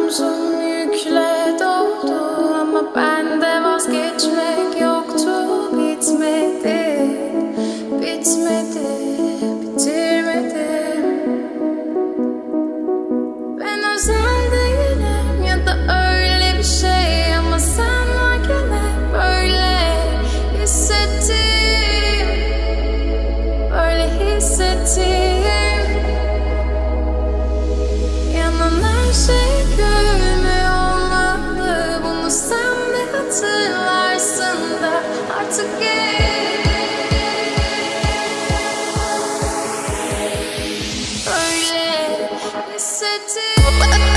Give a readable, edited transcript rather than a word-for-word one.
omzum yükle doldu ama bende vazgeçmek yoktu. Bitmedi, bitmedi, bitirmedim. Ben özel değilim ya da öyle bir şey ama sen varken hep böyle hissettim, böyle hissettim. Yanan her şey gülmüyor olmalı, bunu sen de hatırlarsın da artık öyle hissettim.